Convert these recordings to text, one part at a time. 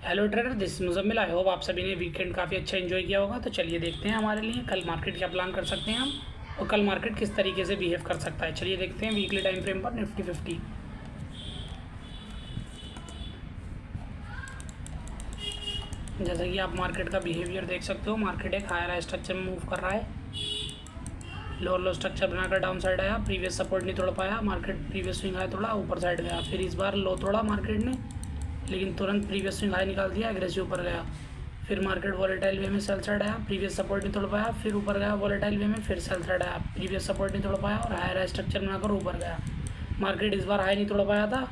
Hello trader, this Muzammil. I hope आप सभी ने वीकेंड काफ़ी अच्छा एंजॉय किया होगा। तो चलिए देखते हैं हमारे लिए कल मार्केट क्या प्लान कर सकते हैं हम, और कल मार्केट किस तरीके से बिहेव कर सकता है। चलिए देखते हैं वीकली टाइम फ्रेम पर निफ्टी 50। जैसे कि आप मार्केट का बिहेवियर देख सकते हो, मार्केट एक हायर स्ट्रक्चर में मूव कर रहा है। लोअर लो स्ट्रक्चर बनाकर डाउन साइड आया, प्रीवियस सपोर्ट नहीं तोड़ पाया, मार्केट प्रीवियस स्विंग हाई तोड़ा, ऊपर साइड गया। फिर इस बार लो तोड़ा मार्केट ने, लेकिन तुरंत प्रीवियस स्विंग हाई निकाल दिया, एग्रेसिव ऊपर गया। फिर मार्केट वॉलेटाइल वे में सेल साइड आया, प्रीवियस सपोर्ट नहीं तोड़ पाया, फिर ऊपर गया वॉलेटाइल वे में, फिर सेल साइड आया, प्रीवियस सपोर्ट नहीं तोड़ पाया और हायर स्ट्रक्चर बनाकर ऊपर गया। मार्केट इस बार हाई नहीं तोड़ पाया था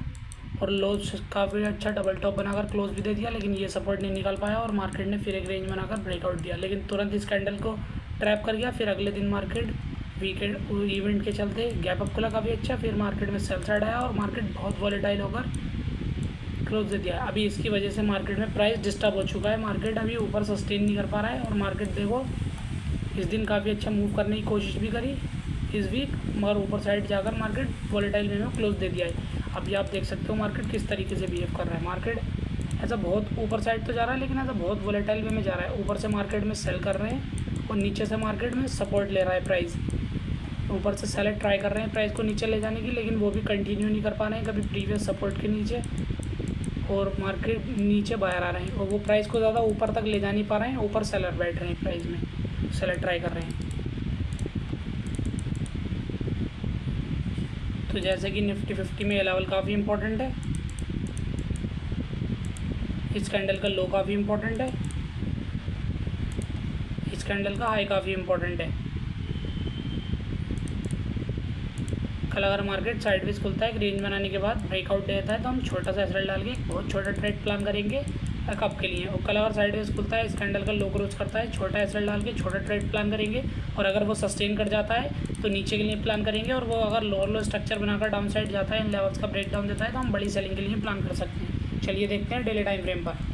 और लो काफ़ी अच्छा डबल टॉप बनाकर क्लोज भी दे दिया, लेकिन ये सपोर्ट नहीं निकाल पाया और मार्केट ने फिर एक रेंज बनाकर ब्रेकआउट दिया, लेकिन तुरंत इस कैंडल को ट्रैप कर गया। फिर अगले दिन मार्केट वीकेंड इवेंट के चलते गैप अप खुला काफ़ी अच्छा, फिर मार्केट में सेल साइड आया और मार्केट बहुत वॉलेटाइल होकर क्लोज दे दिया। अभी इसकी वजह से मार्केट में प्राइस डिस्टर्ब हो चुका है, मार्केट अभी ऊपर सस्टेन नहीं कर पा रहा है। और मार्केट देखो इस दिन काफ़ी अच्छा मूव करने की कोशिश भी करी इस वीक, मगर ऊपर साइड जाकर मार्केट वॉलेटाइल वे में क्लोज दे दिया है। अभी आप देख सकते हो मार्केट किस तरीके से बिहेव कर रहा है। मार्केट ऐसा बहुत ऊपर साइड तो जा रहा है, लेकिन ऐसा बहुत वॉलेटाइल वे में जा रहा है। ऊपर से मार्केट में सेल कर रहे हैं और नीचे से मार्केट में सपोर्ट ले रहा है प्राइस। ऊपर से सेलर ट्राई कर रहे हैं प्राइस को नीचे ले जाने की, लेकिन वो भी कंटिन्यू नहीं कर पा रहे हैं, कभी प्रीवियस सपोर्ट के नीचे और मार्केट नीचे बाहर आ रहे हैं, और वो प्राइस को ज़्यादा ऊपर तक ले जा नहीं पा रहे हैं। ऊपर सेलर बैठ रहे हैं, प्राइस में सेलर ट्राई कर रहे हैं। तो जैसे कि निफ्टी 50 में ये लेवल काफ़ी इंपॉर्टेंट है, इस कैंडल का लो काफ़ी इंपॉर्टेंट है, इस कैंडल का हाई काफ़ी इंपॉर्टेंट है। कल अगर मार्केट साइडवेज खुलता है, रेंज बनाने के बाद ब्रेकआउट देता है, तो हम छोटा सा एसएल डाल के एक बहुत छोटा ट्रेड प्लान करेंगे कब के लिए। और कल अगर साइडवेज खुलता है, इस कैंडल का लो क्रॉस करता है, छोटा एसएल डाल के छोटा ट्रेड प्लान करेंगे। और अगर वो सस्टेन कर जाता है तो नीचे के लिए प्लान करेंगे, और वो अगर लोअर लो स्ट्रक्चर बनाकर डाउन साइड जाता है, इन लेवल्स का ब्रेक डाउन देता है, तो हम बड़ी सेलिंग के लिए प्लान कर सकते हैं। चलिए देखते हैं डेली टाइम फ्रेम पर।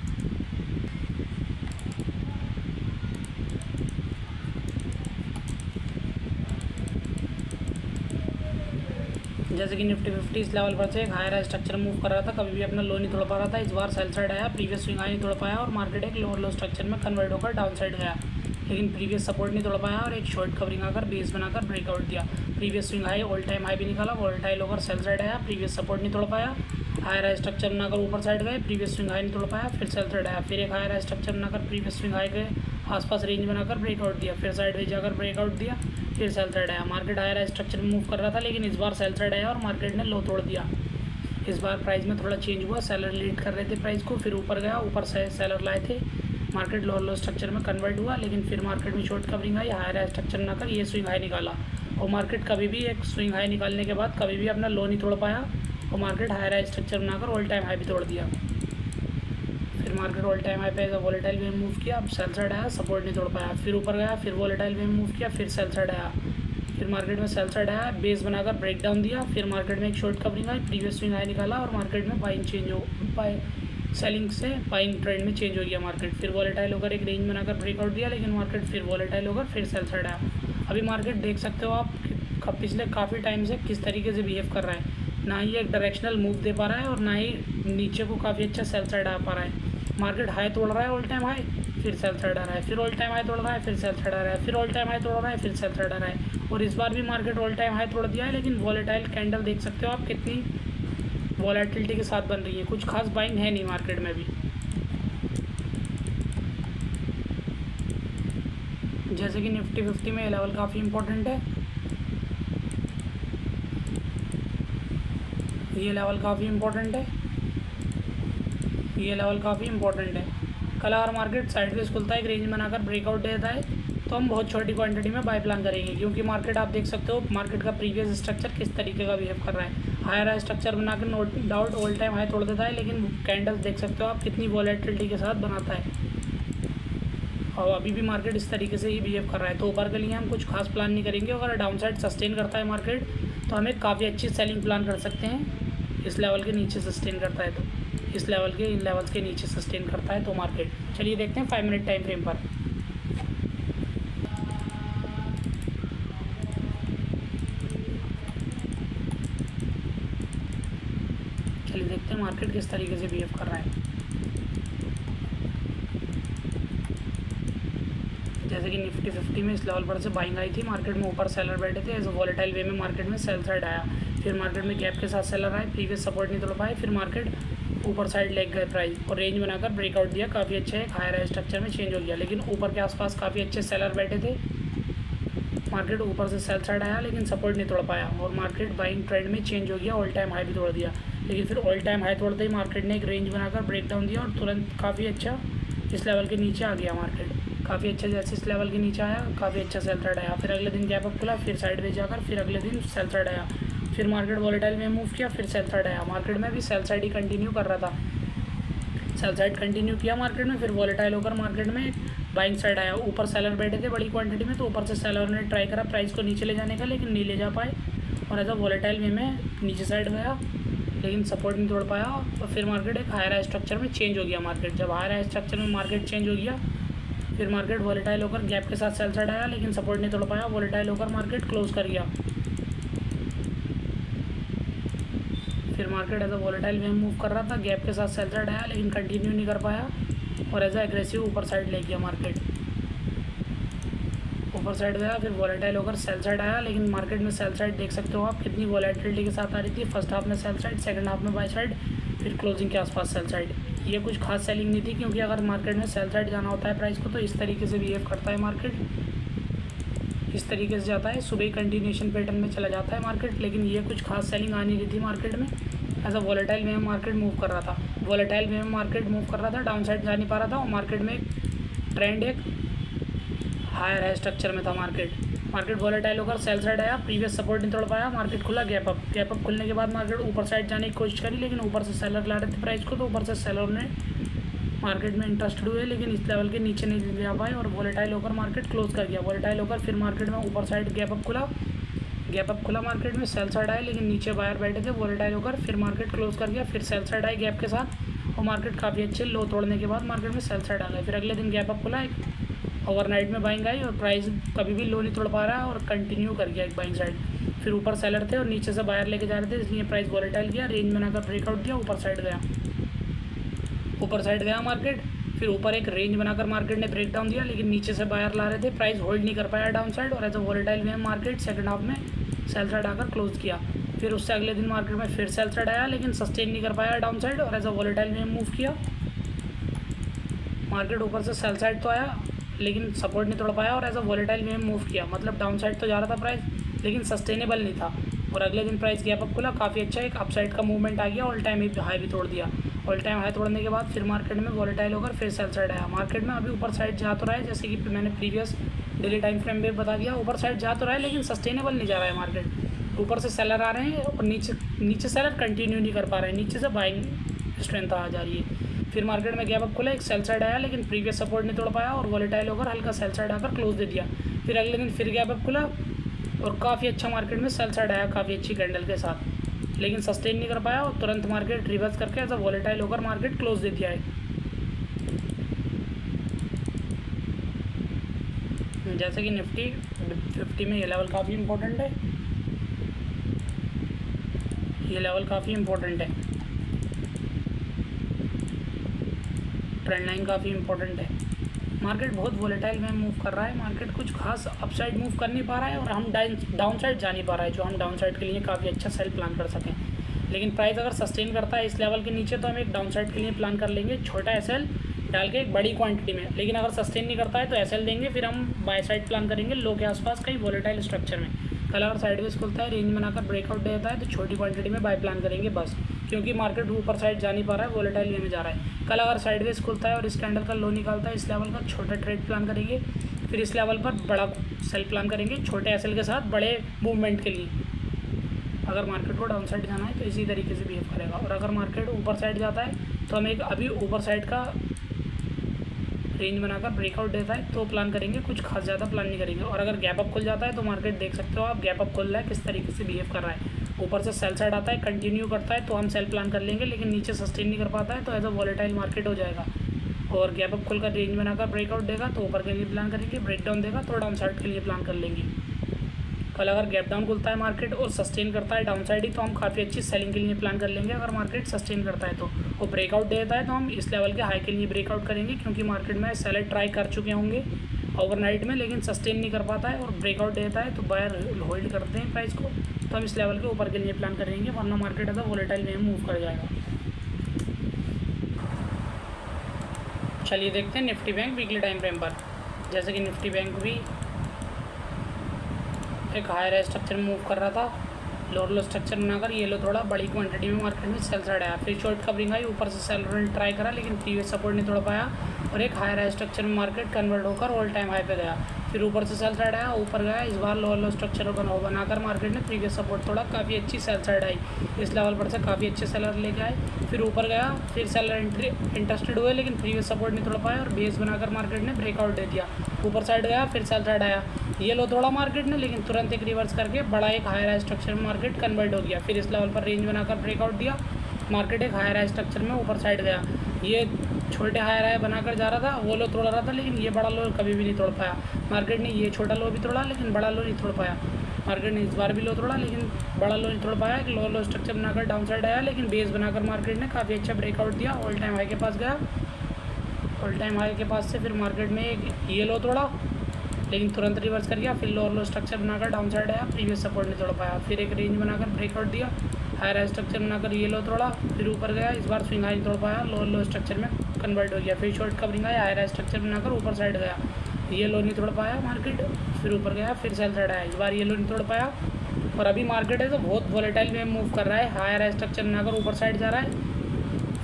जैसे कि निफ्टी 50 इस लेवल पर से एक हायर स्ट्रक्चर मूव कर रहा था, कभी भी अपना लो नहीं तोड़ पा रहा था। इस बार सेल साइड आया, प्रीवियस स्विंग हाई नहीं तोड़ पाया और मार्केट एक लोअर लो स्ट्रक्चर में कन्वर्ट होकर डाउन साइड गया, लेकिन प्रीवियस सपोर्ट नहीं तोड़ पाया और एक शॉर्ट कवरिंग आकर बेस बनाकर ब्रेकआउट दिया। Previous swing high all time high भी निकाला, वोलेटाइल होकर सेल साइड आया, प्रीवियस सपोर्ट नहीं तोड़ पाया, हायर स्ट्रक्चर बनाकर ऊपर साइड गए, प्रीवियस स्विंग हाई नहीं तोड़ पाया, फिर सेल साइड आया, फिर एक हायर स्ट्रक्चर बनाकर प्रीवियस स्विंग हाई के आसपास रेंज बनाकर ब्रेकआउट दिया, फिर साइड वेज जाकर ब्रेकआउट दिया, फिर सेल साइड आया। मार्केट हायर स्ट्रक्चर में मूव कर रहा था, लेकिन इस बार सेल साइड आया और मार्केट ने लो तोड़ दिया। इस बार प्राइस में थोड़ा चेंज हुआ, सेलर लीड कर रहे थे प्राइस को, फिर ऊपर गया, ऊपर से सेलर लाए थे, मार्केट लोअर लो स्ट्रक्चर में कन्वर्ट हुआ, लेकिन फिर मार्केट में शॉर्ट कवरिंग आई, हायर स्ट्रक्चर बनाकर ये स्विंग हाई निकाला। और मार्केट कभी भी एक स्विंग हाई निकालने के बाद कभी भी अपना लो नहीं तोड़ पाया, और मार्केट हायर स्ट्रक्चर बनाकर ऑल टाइम हाई भी तोड़ दिया। फिर मार्केट ऑल टाइम हाई पे वॉलेटाइल वे मूव किया, अब सेल साइड आया, सपोर्ट नहीं तोड़ पाया, फिर ऊपर गया, फिर वॉलेटाइल वे मूव किया, फिर सेल साइड आया, फिर मार्केट में सेल साइड आया, बेस बनाकर ब्रेक डाउन दिया, फिर मार्केट में एक शॉर्ट कवरिंग आई, प्रीवियस स्विंग हाई निकाला और मार्केट में बाइंग चेंज हो सेलिंग से बाइंग ट्रेंड में चेंज हो गया मार्केट। फिर वॉलेटाइल होकर एक रेंज बनाकर ब्रेकआउट दिया, लेकिन मार्केट फिर वॉलेटाइल होकर फिर सेल साइड आया। अभी मार्केट देख सकते हो आप पिछले काफ़ी टाइम से किस तरीके से बिहेव कर रहा है, ना ही एक डायरेक्शनल मूव दे पा रहा है और ना ही नीचे को काफ़ी अच्छा सेल साइड आ पा रहा है। मार्केट हाई तोड़ रहा है, ऑल टाइम हाई, फिर सेल साइड आ रहा है, फिर ऑल टाइम हाई तोड़ रहा है, फिर सेल साइड आ रहा है, फिर ऑल टाइम हाई तोड़ रहा है, फिर सेल साइड आ रहा है। और इस बार भी मार्केट ऑल टाइम हाई तोड़ दिया है, लेकिन वॉलेटाइल कैंडल देख सकते हो आप कितनी वॉलेटिलिटी के साथ बन रही है, कुछ खास बाइंग है नहीं मार्केट में भी। जैसे कि निफ्टी 50 में ये लेवल काफ़ी इंपॉर्टेंट है, ये लेवल काफ़ी इंपॉर्टेंट है, ये लेवल काफ़ी इंपॉर्टेंट है। कल अगर मार्केट साइडवेज खुलता है, एक रेंज बनाकर ब्रेकआउट देता है, तो हम बहुत छोटी क्वांटिटी में बाय प्लान करेंगे, क्योंकि मार्केट आप देख सकते हो मार्केट का प्रीवियस स्ट्रक्चर किस तरीके का बिहेव कर रहा है। हायर स्ट्रक्चर बनाकर no doubt all time high तोड़ देता है, लेकिन कैंडल्स देख सकते हो आप कितनी वॉलेटिलिटी के साथ बनाता है, और अभी भी मार्केट इस तरीके से ही बिहेव कर रहा है। तो ऊपर के लिए हम कुछ खास प्लान नहीं करेंगे, अगर डाउन साइड सस्टेन करता है मार्केट तो हम एक काफ़ी अच्छी सेलिंग प्लान कर सकते हैं। इस लेवल के नीचे सस्टेन करता है तो इस लेवल के इन लेवल्स के नीचे सस्टेन करता है तो मार्केट। चलिए देखते हैं 5 मिनट टाइम फ्रेम पर। चलिए देखते हैं मार्केट किस तरीके से बिहेव कर रहा है। जैसे कि निफ्टी 50 में इस लेवल पर से बाइंग आई थी, मार्केट में ऊपर सेलर बैठे थे, एज अ वॉलेटाइल वे में मार्केट में सेल साइड आया, फिर मार्केट में गैप के साथ सेलर आए, प्रीवियस सपोर्ट नहीं तोड़ पाए, फिर मार्केट ऊपर साइड लेग गए प्राइस और रेंज बनाकर ब्रेकआउट दिया, काफ़ी अच्छा एक हायर स्ट्रक्चर में चेंज हो गया, लेकिन ऊपर के आसपास काफ़ी अच्छे सेलर बैठे थे, मार्केट ऊपर से सेल साइड आया लेकिन सपोर्ट नहीं तोड़ पाया और मार्केट बाइंग ट्रेंड में चेंज हो गया, ऑल टाइम हाई भी तोड़ दिया, लेकिन फिर ऑल टाइम हाई तोड़ते ही मार्केट ने एक रेंज बनाकर ब्रेक डाउन दिया और तुरंत काफ़ी अच्छा इस लेवल के नीचे आ गया मार्केट, काफ़ी अच्छा जैसे इस लेवल के नीचे आया काफ़ी अच्छा सेल साइड आया, फिर अगले दिन गैप अप खुला, फिर साइड में जाकर फिर अगले दिन सेल साइड आया, फिर मार्केट वॉलेटाइल में मूव किया, फिर सेल साइड आया, मार्केट में भी सेल साइड ही कंटिन्यू कर रहा था, सेल साइड कंटिन्यू किया मार्केट में, फिर वॉलेटाइल होकर मार्केट में बाइंग साइड आया, ऊपर सेलर बैठे थे बड़ी क्वांटिटी में, तो ऊपर से सेलर ने ट्राई करा प्राइस को नीचे ले जाने का लेकिन नहीं ले जा पाए और ऐसा वॉलेटाइल वे में नीचे साइड गया लेकिन सपोर्ट नहीं तोड़ पाया और फिर मार्केट एक हायर स्ट्रक्चर में चेंज हो गया, मार्केट जब हायर स्ट्रक्चर में मार्केट चेंज हो गया फिर मार्केट वॉलेटाइल होकर गैप के साथ सेल साइड आया लेकिन सपोर्ट नहीं तोड़ पाया, वॉलेटाइल होकर मार्केट क्लोज कर गया, फिर market as a volatile way move कर रहा था, गैप के साथ सेल साइड आया लेकिन कंटिन्यू नहीं कर पाया और एज अ एग्रेसिव ऊपर साइड ले गया, मार्केट ऊपर साइड गया, फिर वॉलेटाइल होकर सेल साइड आया लेकिन मार्केट में सेल साइड देख सकते हो आप कितनी वॉलेटिलिटी के साथ आ रही थी, फर्स्ट हाफ में सेल साइड, सेकंड हाफ में बाय साइड, फिर क्लोजिंग के आसपास सेल साइड, ये कुछ खास सेलिंग नहीं थी क्योंकि अगर मार्केट में सेल साइड जाना होता है प्राइस को तो इस तरीके से बिहेव करता है मार्केट, इस तरीके से जाता है, सुबह कंटिन्यूशन पैटर्न में चला जाता है मार्केट, लेकिन ये कुछ खास सेलिंग आ नहीं रही थी मार्केट में, ऐसा वॉलेटाइल वे में मार्केट मूव कर रहा था, वॉलेटाइल वे में मार्केट मूव कर रहा था, डाउन साइड जा नहीं पा रहा था और मार्केट में ट्रेंड एक हायर स्ट्रक्चर में था, मार्केट वॉलेटाइल होकर सेल साइड आया, प्रीवियस सपोर्ट नहीं तोड़ पाया, मार्केट खुला गैप अप खुलने के बाद मार्केट ऊपर साइड जाने की कोशिश करी लेकिन ऊपर से सेलर ला रहे थे प्राइस को, तो ऊपर से सेलर ने मार्केट में इंटरेस्टेड हुए लेकिन इस लेवल के नीचे नहीं ले आ पाए और वॉलेटाइल होकर मार्केट क्लोज कर गया, वॉलेटाइल होकर फिर मार्केट में ऊपर साइड गैप अप खुला मार्केट में सेल साइड आए लेकिन नीचे बायर बैठे थे, वॉलेटाइल होकर फिर मार्केट क्लोज कर गया, फिर सेल साइड आई गैप के साथ और मार्केट काफ़ी अच्छे लो तोड़ने के बाद मार्केट में सेल साइड आ गए, फिर अगले दिन गैप अप खुला, एक ओवरनाइट में बाइंग आई और प्राइस कभी भी लो नहीं तोड़ पा रहा है और कंटिन्यू कर गया एक बाइंग साइड, फिर ऊपर सेलर थे और नीचे से बायर लेके जा रहे थे इसलिए प्राइस वॉलेटाइल किया, रेंज बनाकर ब्रेकआउट दिया, ऊपर साइड गया मार्केट, फिर ऊपर एक रेंज बनाकर मार्केट ने ब्रेक डाउन दिया लेकिन नीचे से बायर ला रहे थे, प्राइस होल्ड नहीं कर पाया डाउन साइड और एज अ वॉलेटाइल में मार्केट सेकंड हाफ में सेल साइड आकर क्लोज किया, फिर उससे अगले दिन मार्केट में फिर सेल साइड आया लेकिन सस्टेन नहीं कर पाया डाउन साइड और एज अ वॉलेटाइल में मूव किया, मार्केट ऊपर से सेल साइड तो आया लेकिन सपोर्ट नहीं तोड़ पाया और एज अ वॉलेटाइल में मूव किया, मतलब डाउन साइड तो जा रहा था प्राइस लेकिन सस्टेनेबल नहीं था और अगले दिन प्राइस गैप अप खुला, काफ़ी अच्छा एक अपसाइड का मूवमेंट आ गया, ऑल टाइम हाई भी तोड़ दिया, ऑल टाइम हाई तोड़ने के बाद फिर मार्केट में वॉलेटाइल होकर फिर सेल साइड आया, मार्केट में अभी ऊपर साइड जा तो रहा है जैसे कि मैंने प्रीवियस डेली टाइम फ्रेम में बता दिया, ऊपर साइड जा तो रहा है लेकिन सस्टेनेबल नहीं जा रहा है मार्केट, ऊपर से सेलर आ रहे हैं और नीचे सेलर कंटिन्यू नहीं कर पा रहे हैं, नीचे से बाइंग स्ट्रेंथ आ जा रही है, फिर मार्केट में गैप अप खुला, एक सेल साइड आया लेकिन प्रीवियस सपोर्ट नहीं तोड़ पाया और वॉलेटाइल होकर हल्का सेल साइड आकर क्लोज दे दिया, फिर अगले दिन फिर गैप अप खुला और काफ़ी अच्छा मार्केट में सेल साइड आया काफ़ी अच्छी कैंडल के साथ लेकिन सस्टेन नहीं कर पाया और तुरंत मार्केट रिवर्स करके एज अ वॉलेटाइल होकर मार्केट क्लोज दे दिया है, जैसे कि निफ्टी 50 में ये लेवल काफ़ी इम्पोर्टेंट है, ये लेवल काफ़ी इम्पोर्टेंट है, ट्रेंड लाइन काफ़ी इम्पोर्टेंट है, मार्केट बहुत वॉलेटाइल में मूव कर रहा है, मार्केट कुछ खास अपसाइड मूव कर नहीं पा रहा है और हम डाउन साइड जा नहीं पा रहा है जो हम डाउन साइड के लिए काफ़ी अच्छा सेल प्लान कर सकें, लेकिन प्राइस अगर सस्टेन करता है इस लेवल के नीचे तो हम एक डाउन साइड के लिए प्लान कर लेंगे छोटा एसएल डाल के एक बड़ी क्वांटिटी में, लेकिन अगर सस्टेन नहीं करता है तो एसएल देंगे, फिर हम बाय साइड प्लान करेंगे लो के आसपास कहीं वॉलेटाइल स्ट्रक्चर में, कल अगर साइडवेज खुलता है रेंज बनाकर ब्रेकआउट देता है तो छोटी क्वांटिटी में बाय प्लान करेंगे बस, क्योंकि मार्केट ऊपर साइड जा नहीं पा रहा है वॉलेटाइल वे में जा रहा है, कल अगर साइडवेज खुलता है और इस कैंडल का लो निकालता है इस लेवल का छोटा ट्रेड प्लान करेंगे, फिर इस लेवल पर बड़ा सेल प्लान करेंगे छोटे एसएल के साथ बड़े मूवमेंट के लिए, अगर मार्केट को डाउन साइड जाना है तो इसी तरीके से बिहेव करेगा और अगर मार्केट ऊपर साइड जाता है तो हम एक अभी ऊपर साइड का रेंज बनाकर ब्रेकआउट देता है तो प्लान करेंगे, कुछ खास ज़्यादा प्लान नहीं करेंगे और अगर गैप अप खुल जाता है तो मार्केट देख सकते हो आप गैप अप खुल रहा है किस तरीके से बिहेव कर रहा है, ऊपर से सेल साइड आता है कंटिन्यू करता है तो हम सेल प्लान कर लेंगे लेकिन नीचे सस्टेन नहीं कर पाता है तो एज अ वॉलेटाइल मार्केट हो जाएगा और गैप अप खुलकर रेंज बनाकर ब्रेकआउट देगा तो ऊपर के लिए प्लान करेंगे, ब्रेक डाउन देगा तो डाउन साइड के लिए प्लान कर लेंगे, कल अगर गैप डाउन खुलता है मार्केट और सस्टेन करता है डाउन साइड ही तो हम काफ़ी अच्छी सेलिंग के लिए प्लान कर लेंगे, अगर मार्केट सस्टेन करता है तो वो ब्रेकआउट देता है तो हम इस लेवल के हाई के लिए ब्रेकआउट करेंगे क्योंकि मार्केट में सेलर ट्राई कर चुके होंगे ओवरनाइट में, लेकिन सस्टेन नहीं कर पाता है और ब्रेकआउट देता है तो बायर होल्ड करते हैं प्राइस को। तो हम इस लेवल के ऊपर के लिए प्लान करेंगे, वरना मार्केट ऐसा वोलेटाइल में मूव कर जाएगा। चलिए देखते हैं Nifty bank weekly time frame पर। जैसे कि निफ्टी बैंक भी एक हायर स्ट्रक्चर में मूव कर रहा था, लोअर लो स्ट्रक्चर बनाकर ये लो थोड़ा बड़ी क्वांटिटी में मार्केट में सेल साइड आया, फिर शॉर्ट कवरिंग आई, ऊपर से सेल ने ट्राई करा लेकिन प्रीवियस सपोर्ट नहीं तोड़ पाया और एक हायर स्ट्रक्चर में मार्केट कन्वर्ट होकर ऑल टाइम हाई पे गया। फिर ऊपर से सेल साइड आया, ऊपर गया, इस बार लोअर लो स्ट्रक्चर बनाकर मार्केट ने प्रीवियस सपोर्ट तोड़ा, काफ़ी अच्छी सेल साइड आई, इस लेवल पर से काफ़ी अच्छे सेलर लेके आए। फिर ऊपर गया, फिर सेलर इंटरेस्टेड हुए लेकिन प्रीवियस सपोर्ट नहीं तोड़ पाया और बेस बनाकर मार्केट ने ब्रेकआउट दे दिया, ऊपर साइड गया, फिर सेल साइड आया, ये लो थोड़ा मार्केट ने, लेकिन तुरंत एक रिवर्स करके बड़ा एक हायर स्ट्रक्चर में मार्केट कन्वर्ट हो गया। फिर इस लेवल पर रेंज बनाकर ब्रेकआउट दिया, मार्केट एक हायर स्ट्रक्चर में ऊपर साइड गया, ये छोटे हायर हाई बनाकर जा रहा था, वो लो तोड़ रहा था लेकिन ये बड़ा लो कभी भी नहीं तोड़ पाया मार्केट ने। ये छोटा लो भी तोड़ा लेकिन बड़ा लो नहीं तोड़ पाया मार्केट ने। इस बार भी लो तोड़ा लेकिन बड़ा लो नहीं तोड़ पाया, एक लो स्ट्रक्चर बनाकर डाउन साइड आया, लेकिन बेस बनाकर मार्केट ने काफ़ी अच्छा ब्रेकआउट दिया, ऑल टाइम हाई के पास गया, ऑल टाइम हाई के पास से फिर मार्केट में एक ये लो तोड़ा लेकिन तुरंत रिवर्स कर गया, फिर लोअर लो स्ट्रक्चर बनाकर डाउन साइड आया, प्रीवियस सपोर्ट नहीं तोड़ पाया, फिर एक रेंज बनाकर ब्रेकआउट दिया, हायर स्ट्रक्चर बनाकर ये लो तोड़ा, फिर ऊपर गया, इस बार स्विंग हाई नहीं तोड़ पाया, लोअर लो स्ट्रक्चर में कन्वर्ट हो गया, फिर शॉर्ट कवरिंग आया, हायर स्ट्रक्चर बनाकर ऊपर साइड गया, ये लो नहीं तोड़ पाया मार्केट, फिर ऊपर गया, फिर सेल साइड आया, इस बार ये लो नहीं तोड़ पाया और अभी मार्केट है तो बहुत वॉलेटाइल में मूव कर रहा है, हायर स्ट्रक्चर बनाकर ऊपर साइड जा रहा है,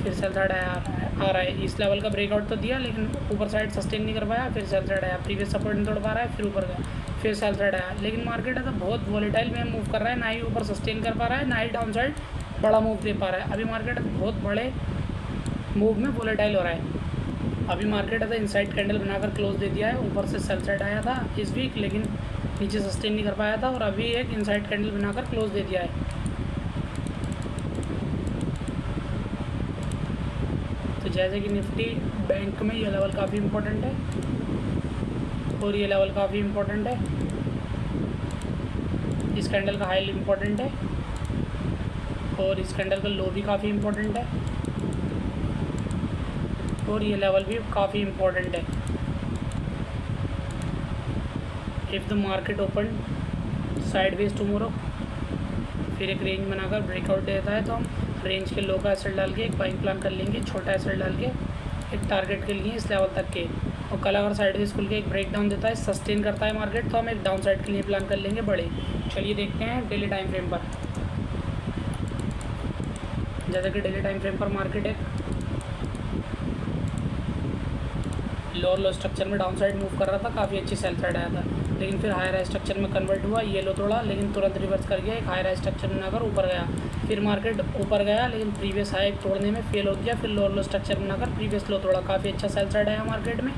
फिर सेल साइड आ रहा है, इस लेवल का ब्रेकआउट तो दिया लेकिन ऊपर साइड सस्टेन नहीं कर पाया, फिर सेल साइड आया, प्रीवियस सपोर्ट नहीं तोड़ पा रहा है, फिर ऊपर गया, फिर सेल साइड आया, लेकिन मार्केट है तो बहुत वॉलेटाइल में मूव कर रहा है, ना ही ऊपर सस्टेन कर पा रहा है, ना ही डाउन साइड बड़ा मूव दे पा रहा है। अभी मार्केट बहुत बड़े मूव में वॉलेटाइल हो रहा है। अभी मार्केट है तो इनसाइड कैंडल बनाकर क्लोज दे दिया है, ऊपर से सेल साइड आया था इस वीक लेकिन नीचे सस्टेन नहीं कर पाया था और अभी एक इनसाइड कैंडल बनाकर क्लोज दे दिया है। तो जैसे कि निफ्टी बैंक में ये लेवल काफ़ी इम्पोर्टेंट है और ये लेवल काफ़ी इम्पोर्टेंट है, इस कैंडल का हाई इम्पोर्टेंट है और इस कैंडल का लो भी काफ़ी इम्पोर्टेंट है और ये लेवल भी काफ़ी इम्पोर्टेंट है। If the market open sideways tomorrow, फिर एक रेंज बनाकर ब्रेकआउट देता है तो हम रेंज के लो का एसेट डाल के एक बाइंग प्लान कर लेंगे, छोटा एसेट डाल के एक टारगेट के लिए इस लेवल तक के, और कल अगर साइडवेज खुल के एक ब्रेक डाउन देता है, सस्टेन करता है मार्केट, तो हम एक डाउन साइड के लिए प्लान कर लेंगे बड़े। चलिए देखते हैं डेली टाइम फ्रेम पर। जैसे कि डेली टाइम फ्रेम पर मार्केट एक लोअर लो स्ट्रक्चर में डाउन साइड मूव कर रहा था, काफ़ी अच्छी सेल साइड आया था, लेकिन फिर हायर स्ट्रक्चर में कन्वर्ट हुआ, ये लो तोड़ा लेकिन तुरंत रिवर्स कर गया, एक हायर स्ट्रक्चर बनाकर ऊपर गया, फिर मार्केट ऊपर गया लेकिन प्रीवियस हाई तोड़ने में फेल हो गया, फिर लोअर लो स्ट्रक्चर बनाकर प्रीवियस लो तोड़ा, काफ़ी अच्छा सेल साइड आया मार्केट में,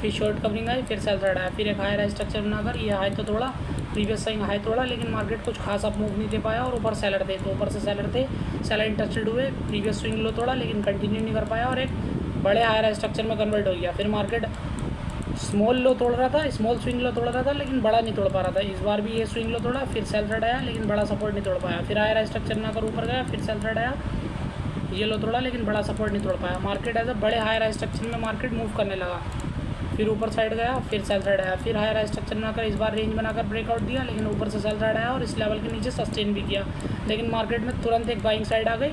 फिर शॉर्ट कवरिंग आई, फिर सेल साइड आया, फिर एक हायर स्ट्रक्चर बनाकर ये हाई तो तोड़ा, प्रीवियस हाई तोड़ा लेकिन मार्केट कुछ खास अप मूव नहीं दे पाया और ऊपर सेलर थे, तो ऊपर से सेलर थे, सेलर इंटरेस्टेड हुए, प्रीवियस स्विंग लो तोड़ा लेकिन कंटिन्यू नहीं कर पाया और एक बड़े हायर स्ट्रक्चर में कन्वर्ट हो गया। फिर मार्केट स्मॉल लो तोड़ रहा था, स्मॉल स्विंग लो तोड़ रहा था लेकिन बड़ा नहीं तोड़ पा रहा था, इस बार भी ये स्विंग लो तोड़ा, फिर सेल साइड आया लेकिन बड़ा सपोर्ट नहीं तोड़ पाया, फिर हायर स्ट्रक्चर बनाकर ऊपर गया, फिर सेल साइड आया, ये लो तोड़ा लेकिन बड़ा सपोर्ट नहीं तोड़ पाया, मार्केट ऐसा बड़े हायर स्ट्रक्चर में मार्केट मूव करने लगा, फिर ऊपर साइड गया, फिर सेल साइड आया, फिर हायर स्ट्रक्चर बनाकर इस बार रेंज बनाकर ब्रेकआउट दिया लेकिन ऊपर से सेल साइड आया और इस लेवल के नीचे सस्टेन भी किया, लेकिन मार्केट में तुरंत एक बाइंग साइड आ गई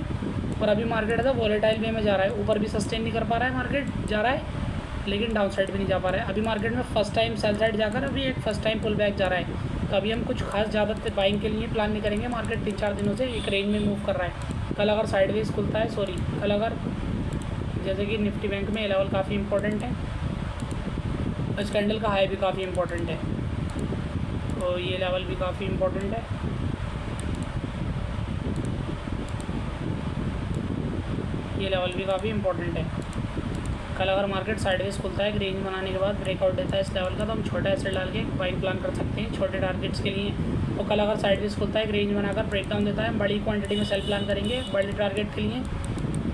और अभी मार्केट ऐसा वॉलेटाइल वे में जा रहा है, ऊपर भी सस्टेन नहीं कर पा रहा है, मार्केट जा रहा है लेकिन डाउन साइड भी नहीं जा पा रहा है। अभी मार्केट में फर्स्ट टाइम सेल साइड जाकर अभी एक फर्स्ट टाइम पुल बैक जा रहा है, तो अभी हम कुछ खास ज़्यादा बाइंग के लिए प्लान नहीं करेंगे, मार्केट 3-4 दिनों से एक रेंज में मूव कर रहा है। कल अगर साइडवेज खुलता है, कल अगर जैसे कि निफ्टी बैंक में ये लेवल काफ़ी इंपॉर्टेंट है, इस कैंडल का हाई भी काफ़ी इंपॉर्टेंट है और ये लेवल भी काफ़ी इंपॉर्टेंट है, ये लेवल भी काफ़ी इंपॉर्टेंट है। कल अगर मार्केट साइडवेज खुलता है, रेंज बनाने के बाद ब्रेकआउट देता है इस लेवल का, तो हम छोटा एसेट डाल के बाइंग प्लान कर सकते हैं छोटे टारगेट्स के लिए, और कल अगर साइडवेज खुलता है, रेंज बनाकर ब्रेकडाउन देता है, हम बड़ी क्वांटिटी में सेल प्लान करेंगे, बड़े टारगेट के लिए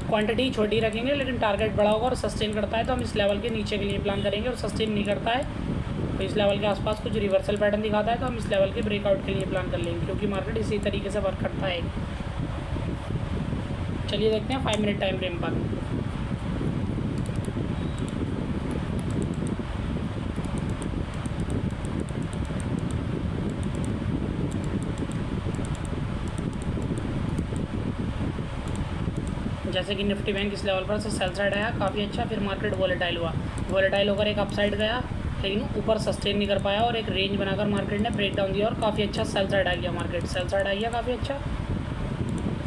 क्वांटिटी छोटी रखेंगे लेकिन टारगेट बड़ा होगा और सस्टेन करता है तो हम इस लेवल के नीचे के लिए प्लान करेंगे, और सस्टेन नहीं करता है तो इस लेवल के आसपास कुछ रिवर्सल पैटर्न दिखाता है तो हम इस लेवल के ब्रेकआउट के लिए प्लान कर लेंगे, क्योंकि मार्केट इसी तरीके से वर्क करता है। चलिए देखते हैं 5 मिनट टाइम फ्रेम पर। जैसे कि निफ्टी बैंक इस लेवल पर से सेल साइड आया काफ़ी अच्छा, फिर मार्केट वॉलेटाइल हुआ, वॉलेटाइल होकर एक अपसाइड गया लेकिन ऊपर सस्टेन नहीं कर पाया और एक रेंज बनाकर मार्केट ने ब्रेक डाउन दिया और काफ़ी अच्छा सेल साइड आ गया, मार्केट सेल साइड आ गया काफ़ी अच्छा।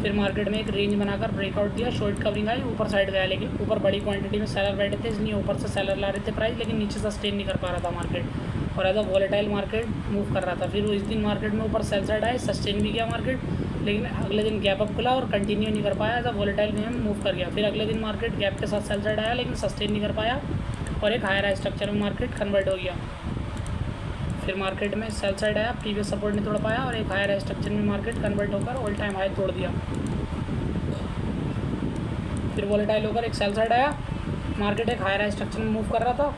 फिर मार्केट में एक रेंज बनाकर ब्रेकआउट दिया, शॉर्ट कवरिंग आई, ऊपर साइड गया लेकिन ऊपर बड़ी क्वांटिटी में सेलर बैठे थे इसलिए ऊपर से सेलर ला रहे थे प्राइस, लेकिन नीचे सस्टेन नहीं कर पा रहा था मार्केट और as a volatile market move कर रहा था। फिर इस दिन मार्केट में ऊपर सेल साइड आए, सस्टेन भी किया मार्केट, लेकिन अगले दिन गैप अप खुला और कंटिन्यू नहीं कर पाया, एज अ वॉलेटाइल में मूव कर गया। फिर अगले दिन मार्केट गैप के साथ सेल साइड आया लेकिन सस्टेन नहीं कर पाया और एक हायर स्ट्रक्चर में मार्केट कन्वर्ट हो गया। फिर मार्केट में सेल साइड आया, प्रीवियस सपोर्ट नहीं तोड़ पाया और एक हायर स्ट्रक्चर में मार्केट कन्वर्ट होकर ऑल टाइम हाई तोड़ दिया। फिर वॉलेटाइल होकर एक सेल साइड आया, मार्केट एक हायर स्ट्रक्चर में मूव कर रहा था,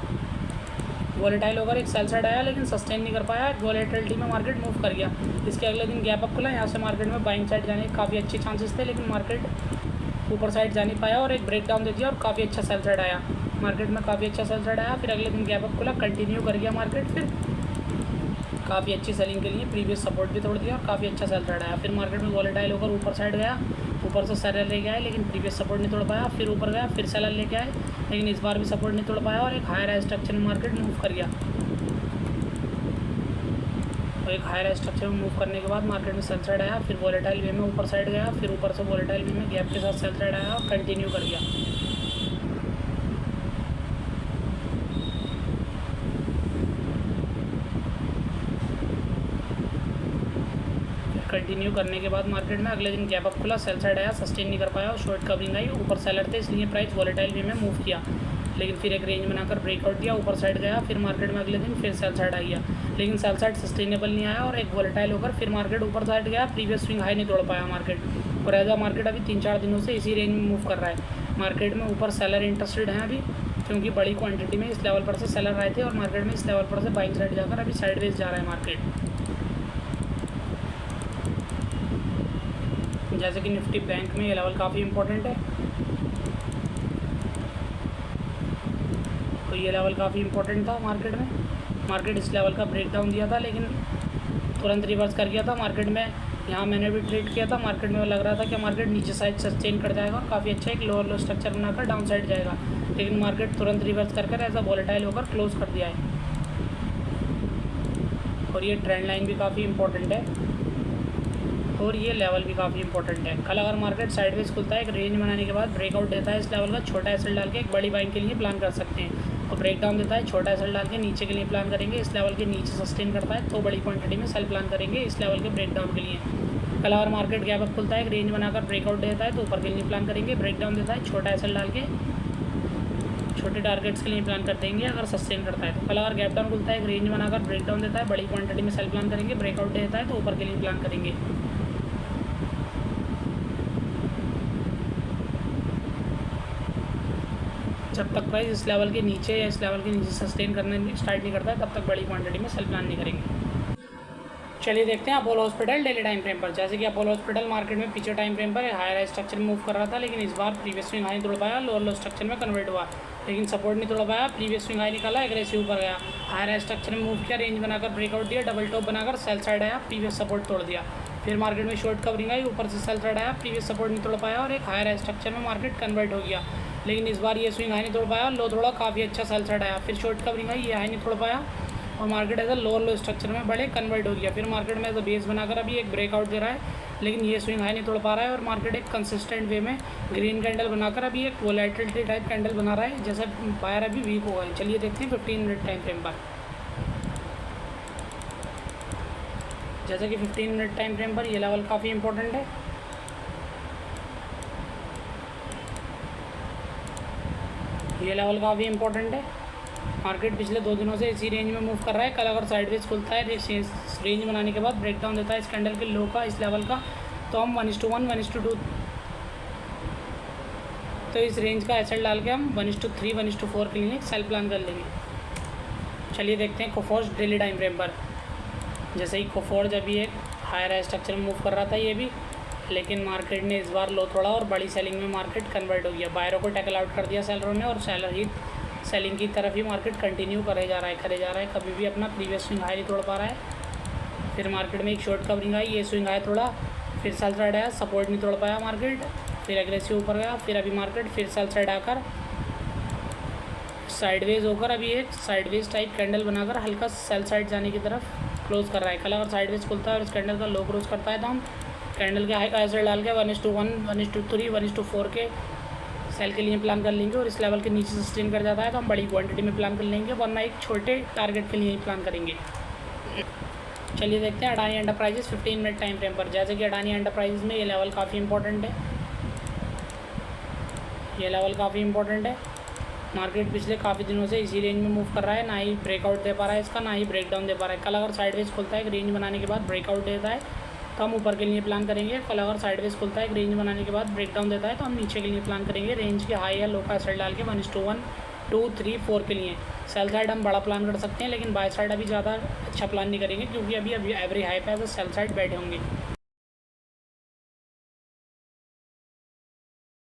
वॉलेटाइल होकर एक सेल साइड आया लेकिन सस्टेन नहीं कर पाया, वॉलेटिलिटी में मार्केट मूव कर गया। इसके अगले दिन गैप अप खुला, यहाँ से मार्केट में बाइंग साइड जाने के काफ़ी अच्छे चांसेस थे लेकिन मार्केट ऊपर साइड जा नहीं पाया और एक ब्रेक डाउन दे दिया और काफ़ी अच्छा सेल साइड आया, मार्केट में काफ़ी अच्छा सेल साइड आया। फिर अगले दिन गैप अप खुला, कंटिन्यू कर गया मार्केट, फिर काफ़ी अच्छी सेलिंग के लिए प्रीवियस सपोर्ट भी तोड़ दिया और काफ़ी अच्छा सेल साइड आया। फिर मार्केट में वॉलेटाइल होकर ऊपर साइड गया, ऊपर से सेलर लेके आए लेकिन प्रीवियस सपोर्ट नहीं तोड़ पाया, फिर ऊपर गया, फिर सेलर लेके आए लेकिन इस बार भी सपोर्ट नहीं तोड़ पाया और एक हायर स्ट्रक्चर में मार्केट मूव कर गया। और एक हायर स्ट्रक्चर में मूव करने के बाद मार्केट में सेल साइड आया, फिर वॉलेटाइल वे में ऊपर साइड गया, फिर ऊपर से वॉलेटाइल वे में गैप के साथ सेल साइड आया और कंटिन्यू कर गया। कंटिन्यू करने के बाद मार्केट में अगले दिन गैप अप खुला, सेल साइड आया, सस्टेन नहीं कर पाया और शॉर्ट कवरिंग आई, ऊपर सेलर थे इसलिए प्राइस वॉलेटाइल वे में मूव किया लेकिन फिर एक रेंज बनाकर ब्रेकआउट दिया, ऊपर साइड गया। फिर मार्केट में अगले दिन फिर सेल साइड आ गया लेकिन सेल साइड सस्टेनेबल नहीं आया और एक वॉलेटाइल होकर फिर मार्केट ऊपर साइड गया, प्रीवियस स्विंग हाई नहीं तोड़ पाया मार्केट और एज अ मार्केट अभी 3-4 दिनों से इसी रेंज में मूव कर रहा है। मार्केट में ऊपर सेलर इंटरेस्टेड हैं अभी क्योंकि बड़ी क्वांटिटी में इस लेवल पर से सेलर आए थे और मार्केट में इस लेवल पर से बाइंग साइड जाकर अभी साइडवेज जा रहा है मार्केट। जैसे कि निफ्टी बैंक में ये लेवल काफ़ी इंपॉर्टेंट है, तो ये लेवल काफ़ी इंपॉर्टेंट था मार्केट में। मार्केट इस लेवल का ब्रेक डाउन दिया था लेकिन तुरंत रिवर्स कर गया था मार्केट में। यहाँ मैंने भी ट्रेड किया था, मार्केट में लग रहा था कि मार्केट नीचे साइड सस्टेन कर जाएगा और काफ़ी अच्छा एक लोअर लो स्ट्रक्चर बनाकर डाउन साइड जाएगा, लेकिन मार्केट तुरंत रिवर्स कर ऐसा वॉलेटाइल होकर क्लोज कर दिया है। और ये ट्रेंड लाइन भी काफ़ी इंपॉर्टेंट है और ये लेवल भी काफ़ी इंपॉर्टेंट है। कल अगर मार्केट साइडवेज खुलता है, एक रेंज बनाने के बाद ब्रेकआउट देता है इस लेवल का, छोटा एसएल डाल के एक बड़ी बाइंग के लिए प्लान कर सकते हैं, और ब्रेक डाउन देता है छोटा एसएल डाल के नीचे के लिए प्लान करेंगे, इस लेवल के नीचे सस्टेन करता है तो बड़ी क्वांटिटी में सेल प्लान करेंगे इस लेवल के ब्रेक डाउन के लिए। कल अगर मार्केट गैप अप खुलता है, एक रेंज बनाकर ब्रेकआउट देता है तो ऊपर के लिए प्लान करेंगे, ब्रेक डाउन देता है छोटा एसएल डाल के छोटे टारगेट्स के लिए प्लान कर देंगे अगर सस्टेन करता है। तो कल अगर गैप डाउन खुलता है, एक रेंज बनाकर ब्रेक डाउन देता है, बड़ी क्वांटिटी में सेल प्लान करेंगे, ब्रेकआउट देता है तो ऊपर के लिए प्लान करेंगे। जब तक प्राइस इस लेवल के नीचे या इस लेवल के नीचे सस्टेन करने स्टार्ट नहीं करता है तब तक बड़ी क्वांटिटी में सेल प्लान नहीं करेंगे। चलिए देखते हैं Apollo hospital daily time frame पर। जैसे कि अपोलो हॉस्पिटल मार्केट में पीछे टाइम फ्रेम पर हायर स्ट्रक्चर में मूव कर रहा था, लेकिन इस बार प्रीवियस स्विंग हाई नहीं तोड़ पाया, लोअर लो स्ट्रक्चर में कन्वर्ट हुआ, लेकिन सपोर्ट नहीं तोड़ पाया, प्रीवियस स्विंग हाई निकाला, एग्रेसिव ऊपर गया, हायर स्ट्रक्चर में मूव किया, रेंज बनाकर ब्रेकआउट दिया, डबल टॉप बनाकर सेल साइड आया, प्रीवियस सपोर्ट तोड़ दिया। फिर मार्केट में शॉर्ट कवरिंग आई, ऊपर से सेल साइड आया, प्रीवियस सपोर्ट नहीं तोड़ पाया और एक हायर स्ट्रक्चर में मार्केट कन्वर्ट हो गया, लेकिन इस बार ये स्विंग हाई नहीं तोड़ पाया, लो थोड़ा काफ़ी अच्छा सेल साइड आया। फिर शॉर्ट कवरिंग आई, ये हाई नहीं तोड़ पाया और market as a lower low structure में बड़े कन्वर्ट हो गया। फिर मार्केट में एज अ बेस बनाकर अभी एक ब्रेकआउट दे रहा है, लेकिन ये स्विंग हाई नहीं तोड़ पा रहा है और मार्केट एक कंसिस्टेंट वे में ग्रीन कैंडल बनाकर अभी एक वोलेटिलिटी टाइप कैंडल बना रहा है, जैसे बायर अभी वीक हुआ है। चलिए देखते हैं 15 मिनट टाइम फ्रेम पर। जैसे कि 15 मिनट टाइम फ्रेम पर ये लेवल काफ़ी इंपॉर्टेंट है, ये लेवल काफ़ी इंपॉर्टेंट है। मार्केट पिछले 2 दिनों से इसी रेंज में मूव कर रहा है। कल अगर साइडवेज खुलता है, रेंज बनाने के बाद ब्रेक डाउन देता है इस कैंडल के लो का, इस लेवल का, तो हम 1:1, 1:2 तो इस रेंज का एसएल डाल के हम 1:3, 1:4 के लिए सेल प्लान कर लेंगे। चलिए देखते हैं कोफोर्ज डेली टाइम फ्रेम पर। जैसे ही कोफोर्ज अभी एक हायर स्ट्रक्चर में मूव कर रहा था ये भी, लेकिन मार्केट ने इस बार लो थोड़ा और बड़ी सेलिंग में मार्केट कन्वर्ट हो गया, बायरों को टैकल आउट कर दिया सेलरों ने और सेलर ही सेलिंग की तरफ ही मार्केट कंटिन्यू करे जा रहा है, कभी भी अपना प्रीवियस स्विंग हाई नहीं तोड़ पा रहा है। फिर मार्केट में एक शॉर्ट कवरिंग आई, ये स्विंग हाई तोड़ा, फिर सेल साइड आया, सपोर्ट नहीं तोड़ पाया मार्केट, फिर एग्रेसिव ऊपर गया, फिर अभी मार्केट फिर सेल साइड आकर साइडवेज होकर अभी एक साइडवेज टाइप कैंडल बनाकर हल्का सेल साइड जाने की तरफ क्लोज कर रहा है। कल अगर साइडवेज खुलता है और इस कैंडल का लो क्लोज करता है तो हम कैंडल के हाई का एसर डाल के 1:1, 1:3, 1:4 के सेल के लिए प्लान कर लेंगे और इस लेवल के नीचे सस्टेन कर जाता है तो हम बड़ी क्वांटिटी में प्लान कर लेंगे, वरना एक छोटे टारगेट के लिए ही प्लान करेंगे। चलिए देखते हैं Adani enterprises 15 minute time frame पर। जैसे कि अडानी एंटरप्राइजेस में ये लेवल काफ़ी इंपॉर्टेंट है, ये लेवल काफ़ी इंपॉर्टेंट है। मार्केट पिछले काफ़ी दिनों से इसी रेंज में मूव कर रहा है, ना ही ब्रेकआउट दे पा रहा है इसका, ना ही ब्रेकडाउन दे पा रहा है। कल अगर साइडवेज खुलता है एक रेंज बनाने के बाद ब्रेकआउट देता है तो हम ऊपर के लिए प्लान करेंगे। कल अगर साइडवेज खुलता है एक रेंज बनाने के बाद ब्रेकडाउन देता है तो हम नीचे के लिए प्लान करेंगे, रेंज के हाई या लो का एसर डाल के 1:1, 2, 3, 4 के लिए। सेल साइड हम बड़ा प्लान कर सकते हैं, लेकिन बाय साइड अभी ज़्यादा अच्छा प्लान नहीं करेंगे क्योंकि अभी एवरी हाई पे सेल साइड बैठे होंगे।